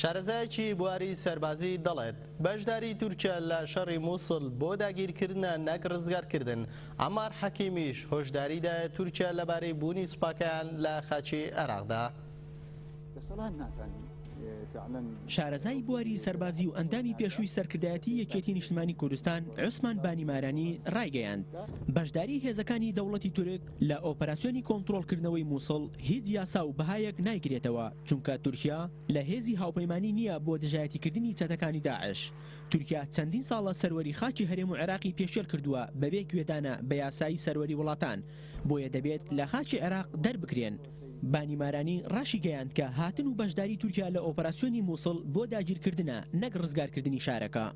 شارەزایەکی بواری سەربازی دەڵێت بەشداری تورکیا لە شەڕی مووسڵ بۆ داگیرکردنە نەک ڕزگارکردن. عەمار حەکیمیش هۆشداریدایە تورکیا لەبارەی بوونی سوپاکەیان لە خاچی عێراقدا. شارەزای بواری سەربازی و ئەندامی پێشووی سەرکردایەتی یەکێتی نیشتیمانی کوردستان عوسمان بانیمارانی ڕایگەیاند بەشداری هێزەکانی دەوڵەتی تورک لە ئۆپەراسیۆنی کۆنتڕۆڵکردنەوەی مووسڵ هیچ یاسا و بەهایەک نایگرێتەوە چونکە تورکیا لە هێزی هاوپەیمانی نییە بۆ دژایەتیکردنی چەتەکانی داعش. تورکیا چەندین ساڵە سەروەری خاکی هەرێم و عێراقی پێشێل کردووە بەبێ گوێدانە بە یاسایی سەروەری وڵاتان بۆیە دەبێت لە خاکی عێراق دەربکرێن. بانیمارانی ڕاشی گەیاند کە هاتن و بەشداری تورکیا لە ئۆپەراسیۆنی مووسڵ بۆ داگیرکردنە نەک ڕزگارکردنی شارەکە.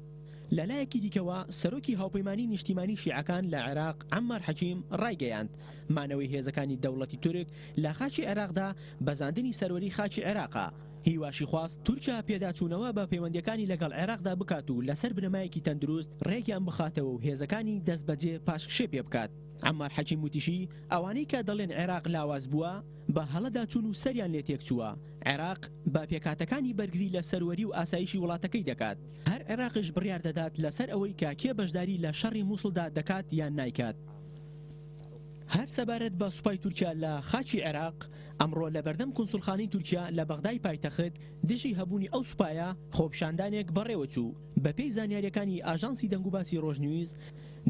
لەلایەکی دیکەوە سەرۆکی هاوپەیمانی نیشتیمانی شیعەکان لە عێراق عەمار حەکیم ڕایگەیاند مانەوەی هێزەکانی دەوڵەتی تورک لە خاکی عێراقدا بەزاندنی سەروەری خاکی عێراقا. هیواشی خواست تورکیا پێداچوونەوە بە پەیوەندیەکانی لەگەڵ عێراقدا بکات و لەسەر بنەمایەکی تەندروست ڕێگیان بخاتەوە و هێزەکانی دەست بەجێ پاشکشێ پێ بکات. عەمار حەکیم وتیشی ئەوانەی کە دەڵێن عێراق لاواز بووە بە هەڵەدا چوون و سەریان لێ تێکچووە. عێراق بە پێکاتەکانی بەرگری لە سەروەری و ئاسایشی وڵاتەکەی دەکات. هەر عێراقیش بڕیار دەدات لەسەر ئەوەی کە کێ بەشداری لە شەڕی مووسڵدا دەکات یان نایکات. هەر سەبارەت بە سوپای تورکیا لە خاکی عێراق ئەمڕۆ لە بەردەم کونسوڵخانەی تورکیا لە بەغدای پایتەخت دژی هەبوونی ئەو سوپایە خۆپیشاندانێک بەڕێوە چوو. بەپێی زانیاریەکانی ئاژانسی دەنگوباسی ڕۆژنویس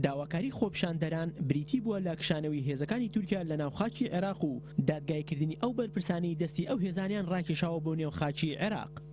داواکاری خۆپیشاندەران بریتی بووە لە کشانەوەی هێزەکانی تورکیا لە ناو خاکی عێراق و دادگایکردنی ئەو بەرپرسانەی دەستی ئەو هێزانیان ڕاکێشاوە بۆ نێو خاکی عێراق.